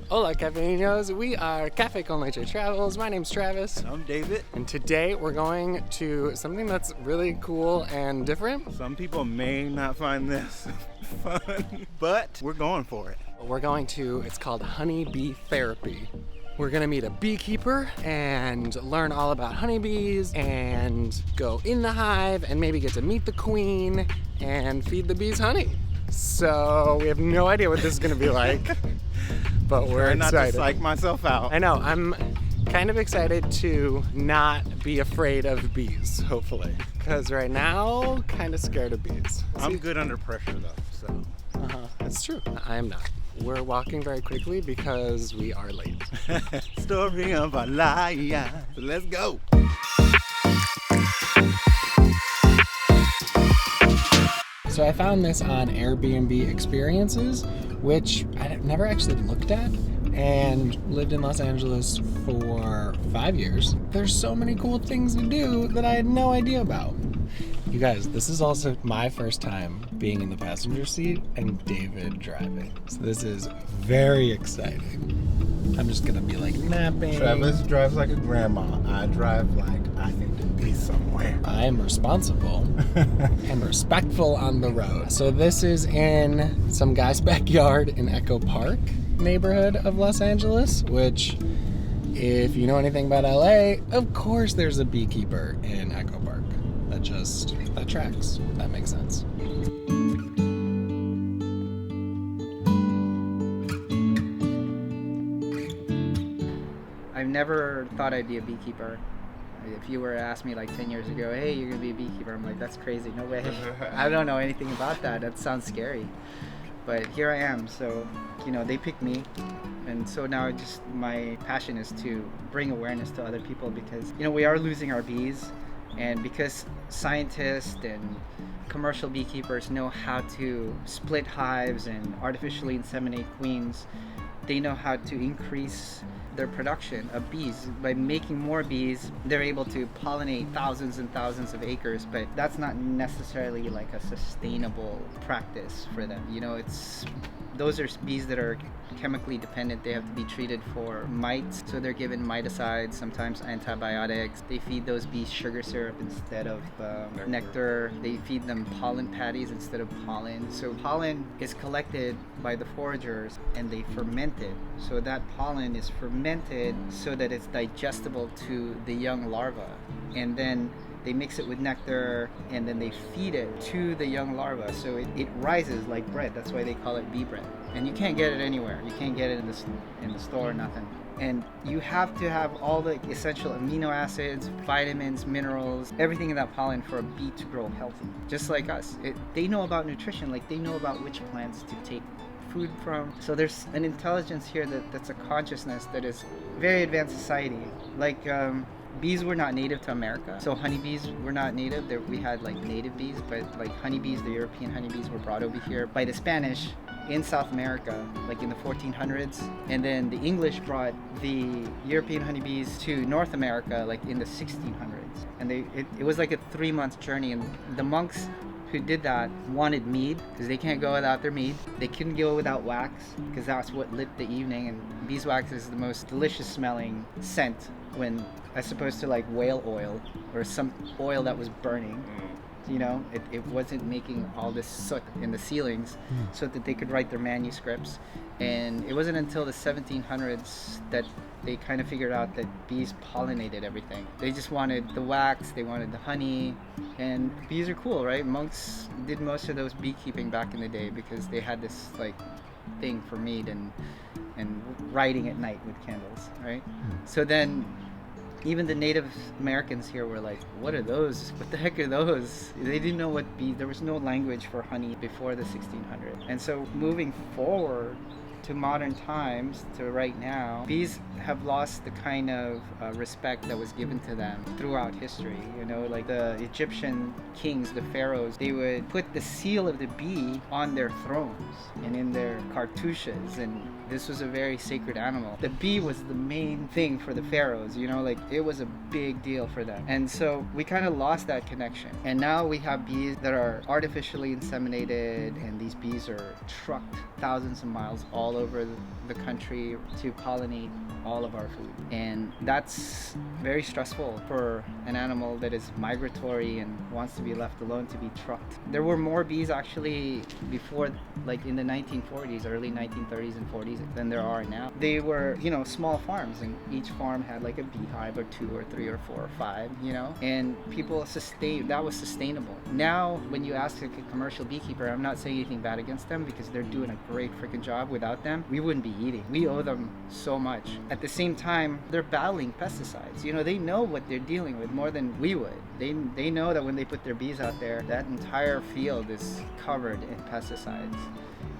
Hola, cafeños. We are Cafe Con Leche Travels. My name's Travis. And I'm David. And today we're going to something that's really cool and different. Some people may not find this fun, but we're going for it. It's called honeybee therapy. We're gonna meet a beekeeper and learn all about honeybees and go in the hive and maybe get to meet the queen and feed the bees honey. So we have no idea what this is gonna be like, but we're excited. Not to psych myself out. I know, I'm kind of excited to not be afraid of bees, hopefully. Because right now, kind of scared of bees. I'm good under pressure though, so. That's true. I am not. We're walking very quickly because we are late. Story of our life. So let's go. So I found this on Airbnb experiences, which I never actually looked at, and lived in Los Angeles for 5 years. There's so many cool things to do that I had no idea about. You guys, this is also my first time being in the passenger seat and David driving. So this is very exciting. I'm just gonna be like napping. Travis drives like a grandma. I drive like I need to be somewhere. I'm responsible and respectful on the road. So this is in some guy's backyard in Echo Park neighborhood of Los Angeles, which, if you know anything about LA, of course there's a beekeeper in Echo Park. That tracks. That makes sense. I've never thought I'd be a beekeeper. If you were to ask me like 10 years ago, hey, you're gonna be a beekeeper, I'm like, that's crazy, no way. I don't know anything about that. That sounds scary. But here I am, so, they picked me. And so now my passion is to bring awareness to other people because, we are losing our bees. And because scientists and commercial beekeepers know how to split hives and artificially inseminate queens, they know how to increase their production of bees. By making more bees, they're able to pollinate thousands and thousands of acres, but that's not necessarily like a sustainable practice for them. Those are bees that are chemically dependent. They have to be treated for mites, so they're given miticides, sometimes antibiotics. They feed those bees sugar syrup instead of nectar. They feed them pollen patties instead of pollen. So pollen is collected by the foragers and they ferment it. So that pollen is fermented so that it's digestible to the young larva. And then they mix it with nectar and then they feed it to the young larva, so it rises like bread. That's why they call it bee bread. And you can't get it anywhere. You can't get it in the store or nothing. And you have to have all the essential amino acids, vitamins, minerals, everything in that pollen for a bee to grow healthy. Just like us. They know about nutrition, like they know about which plants to take food from. So there's an intelligence here that's a consciousness that is very advanced society. Like bees were not native to America, so honeybees were not native. We had like native bees, but like honeybees, the European honeybees, were brought over here by the Spanish in South America, like in the 1400s, and then the English brought the European honeybees to North America, like in the 1600s. And it was like a 3-month journey, and the monks who did that wanted mead because they can't go without their mead. They couldn't go without wax because that's what lit the evening, and beeswax is the most delicious smelling scent when, as opposed to like whale oil or some oil that was burning. It wasn't making all this soot in the ceilings so that they could write their manuscripts. And it wasn't until the 1700s that they kind of figured out that bees pollinated everything. They just wanted the wax, they wanted the honey, and bees are cool, right? Monks did most of those beekeeping back in the day because they had this like thing for mead and writing at night with candles, right? So then even the Native Americans here were like, what are those? What the heck are those? They didn't know what bees, there was no language for honey before the 1600s. And so moving forward to modern times, to right now, bees have lost the kind of respect that was given to them throughout history. Like the Egyptian kings, the pharaohs, they would put the seal of the bee on their thrones and in their cartouches, and this was a very sacred animal. The bee was the main thing for the pharaohs, like it was a big deal for them. And so we kind of lost that connection. And now we have bees that are artificially inseminated, and these bees are trucked thousands of miles all all over the country to pollinate all of our food. And that's very stressful for an animal that is migratory and wants to be left alone to be trucked. There were more bees actually before, like in the 1940s, early 1930s and 40s, than there are now. They were, you know, small farms, and each farm had like a beehive or 2 or 3 or 4 or 5, you know, and people that was sustainable. Now, when you ask a commercial beekeeper, I'm not saying anything bad against them because they're doing a great freaking job. Without them, we wouldn't be eating. We owe them so much. At the same time, they're battling pesticides. You know, they know what they're dealing with more than we would. They know that when they put their bees out there, that entire field is covered in pesticides.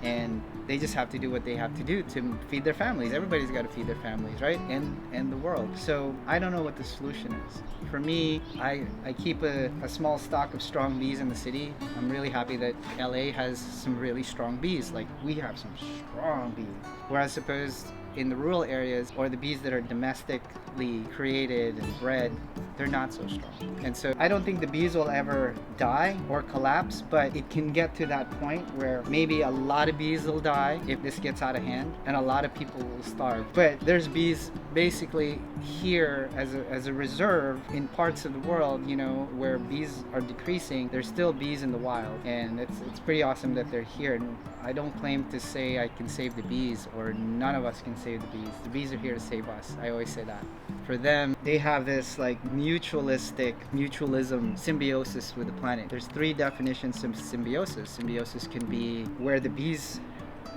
And they just have to do what they have to do to feed their families. Everybody's got to feed their families, right? And the world. So I don't know what the solution is. For me, I keep a small stock of strong bees in the city. I'm really happy that LA has some really strong bees. Like, we have some strong bees. Whereas suppose in the rural areas, or the bees that are domestically created and bred, they're not so strong. And so I don't think the bees will ever die or collapse, but it can get to that point where maybe a lot of bees will die if this gets out of hand, and a lot of people will starve. But there's bees basically here as a reserve in parts of the world, you know, where bees are decreasing. There's still bees in the wild, and it's pretty awesome that they're here. And I don't claim to say I can save the bees, or none of us can save the bees. The bees are here to save us. I always say that. For them, they have this like mutualism, symbiosis with the planet. There's 3 definitions of symbiosis. Symbiosis can be where the bees,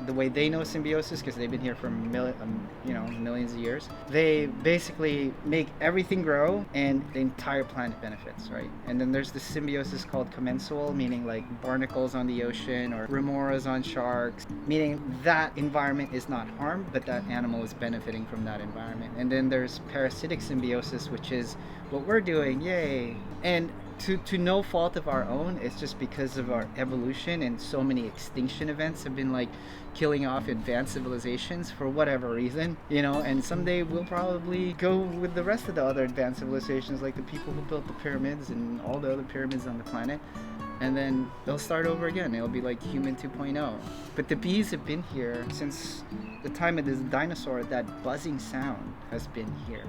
the way they know symbiosis, because they've been here for millions of years, they basically make everything grow and the entire planet benefits, right? And then there's the symbiosis called commensal, meaning like barnacles on the ocean or remoras on sharks, meaning that environment is not harmed, but that animal is benefiting from that environment. And then there's parasitic symbiosis, which is what we're doing, yay. And to no fault of our own, it's just because of our evolution, and so many extinction events have been like killing off advanced civilizations for whatever reason, you know. And someday we'll probably go with the rest of the other advanced civilizations, like the people who built the pyramids and all the other pyramids on the planet, and then they'll start over again. It'll be like human 2.0. But the bees have been here since the time of this dinosaur. That buzzing sound has been here,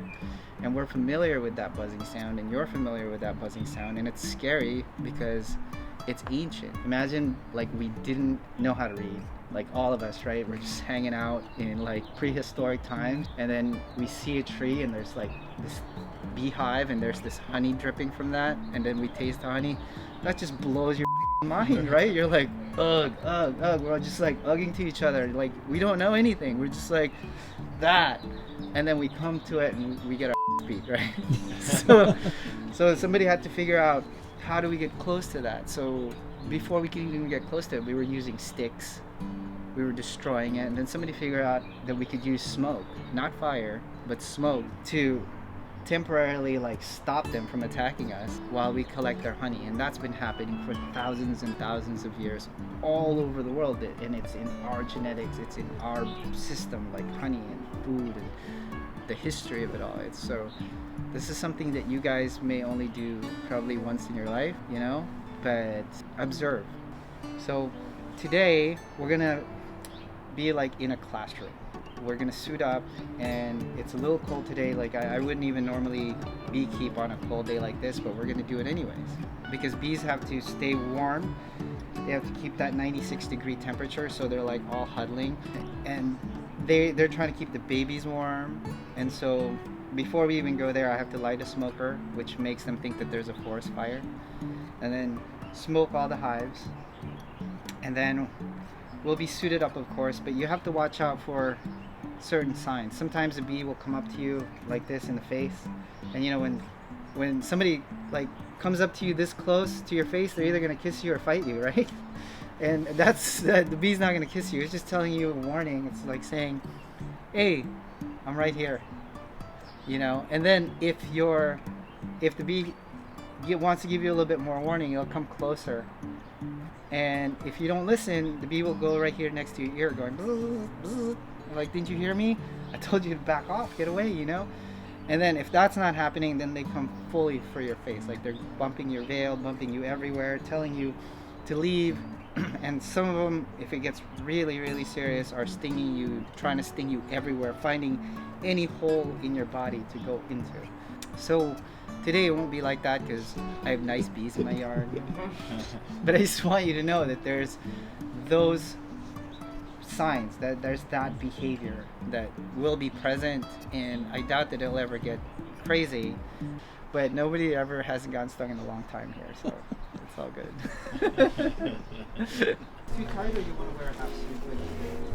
and we're familiar with that buzzing sound, and you're familiar with that buzzing sound, and it's scary because it's ancient. Imagine like we didn't know how to read, like all of us, right? We're just hanging out in like prehistoric times, and then we see a tree and there's like this beehive and there's this honey dripping from that, and then we taste the honey. That just blows your mind, right? You're like, ugh, ugh, ugh. We're all just like hugging to each other, like we don't know anything. We're just like that, and then we come to it and we get our beat, right? so somebody had to figure out, how do we get close to that? So before we could even get close to it, we were using sticks. We were destroying it, and then somebody figured out that we could use smoke, not fire, but smoke, to temporarily like stop them from attacking us while we collect their honey. And that's been happening for thousands and thousands of years all over the world, and it's in our genetics, it's in our system, like honey and food and the history of it all. So this is something that you guys may only do probably once in your life, you know, but observe. So today we're gonna be like in a classroom. We're gonna suit up, and it's a little cold today. Like I wouldn't even normally beekeep on a cold day like this, but we're gonna do it anyways, because bees have to stay warm. They have to keep that 96-degree temperature, so they're like all huddling, and they're trying to keep the babies warm. And so before we even go there, I have to light a smoker, which makes them think that there's a forest fire, and then smoke all the hives, and then we'll be suited up, of course, but you have to watch out for certain signs. Sometimes a bee will come up to you like this in the face, and you know, when somebody like comes up to you this close to your face, they're either gonna kiss you or fight you, right? And that's the bee's not gonna kiss you. It's just telling you a warning. It's like saying, hey, I'm right here, you know. And then if the bee wants to give you a little bit more warning, it'll come closer. And if you don't listen, the bee will go right here next to your ear going, bzz, bzz. Like, didn't you hear me? I told you to back off, get away, you know? And then if that's not happening, then they come fully for your face. Like they're bumping your veil, bumping you everywhere, telling you to leave. And some of them, if it gets really, really serious, are stinging you, trying to sting you everywhere, finding any hole in your body to go into. So today it won't be like that because I have nice bees in my yard. But I just want you to know that there's those signs, that there's that behavior that will be present, and I doubt that it'll ever get crazy. But nobody ever hasn't gotten stung in a long time here, so it's all good. Too tight, or you want to wear a half suit?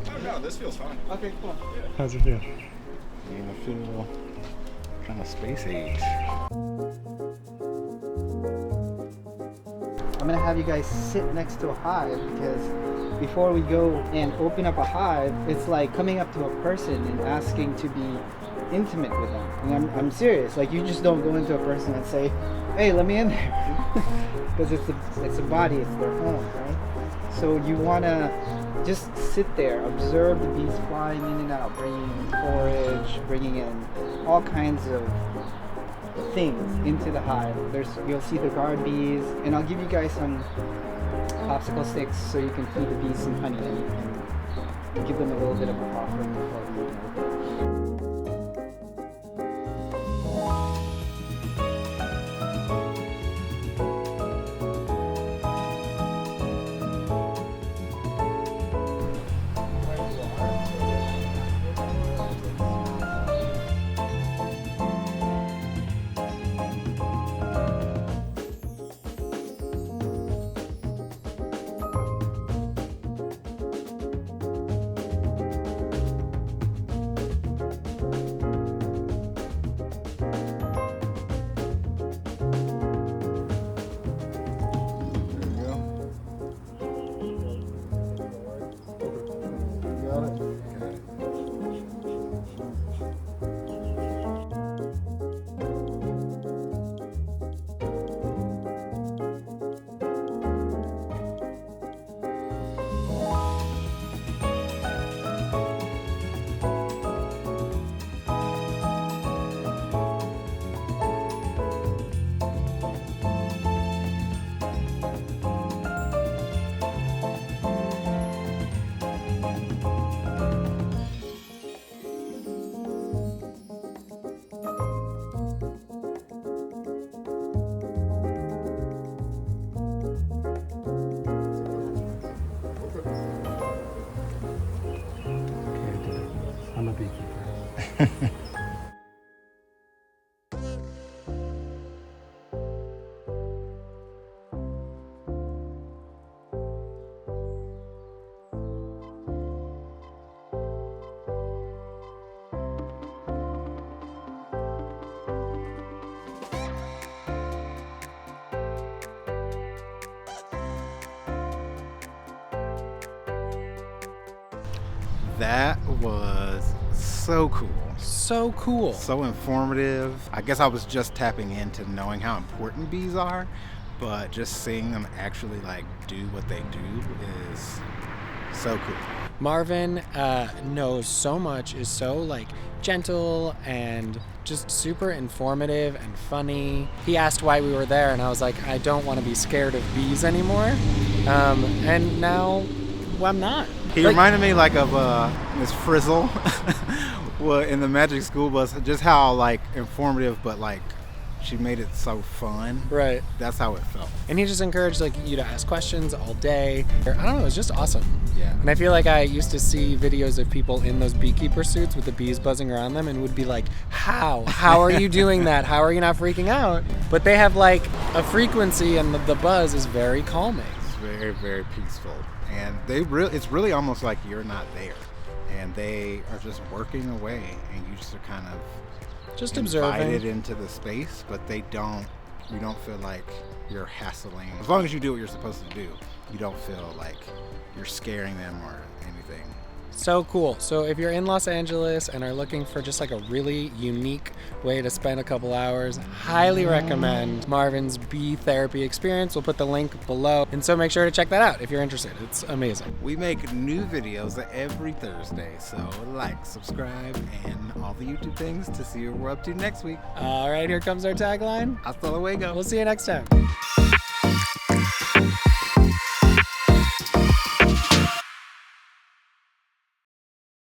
Oh no, this feels fine. Okay, cool. How's it feel? I feel kind of space age. I'm gonna have you guys sit next to a hive, because before we go and open up a hive, it's like coming up to a person and asking to be intimate with them. And I'm serious. Like, you just don't go into a person and say, "Hey, let me in there," because it's a body, it's their home, right? So you wanna just sit there, observe the bees flying in and out, bringing in forage, bringing in all kinds of things into the hive. You'll see the guard bees, and I'll give you guys some popsicle sticks so you can feed the bees some honey and give them a little bit of a offering before we open. I'm a beekeeper. That was so cool. So cool. So informative. I guess I was just tapping into knowing how important bees are, but just seeing them actually like do what they do is so cool. Marvin knows so much, is so like gentle and just super informative and funny. He asked why we were there, and I was like, I don't want to be scared of bees anymore. And now, well, I'm not. He reminded me like of Miss Frizzle well, in the Magic School Bus, just how like informative, but like she made it so fun. Right. That's how it felt. And he just encouraged like you to ask questions all day. I don't know, it was just awesome. Yeah. And I feel like I used to see videos of people in those beekeeper suits with the bees buzzing around them and would be like, how are you doing that? How are you not freaking out? But they have like a frequency, and the buzz is very calming. It's very, very peaceful. And it's really almost like you're not there, and they are just working away, and you just are kind of Just invited observing. into the space, but you don't feel like you're hassling. As long as you do what you're supposed to do, you don't feel like you're scaring them or anything. So cool. So if you're in Los Angeles and are looking for just like a really unique way to spend a couple hours, highly recommend Marvin's bee therapy experience. We'll put the link below. And so make sure to check that out if you're interested. It's amazing. We make new videos every Thursday, so like, subscribe, and all the YouTube things to see what we're up to next week. All right, here comes our tagline. Hasta luego. We'll see you next time.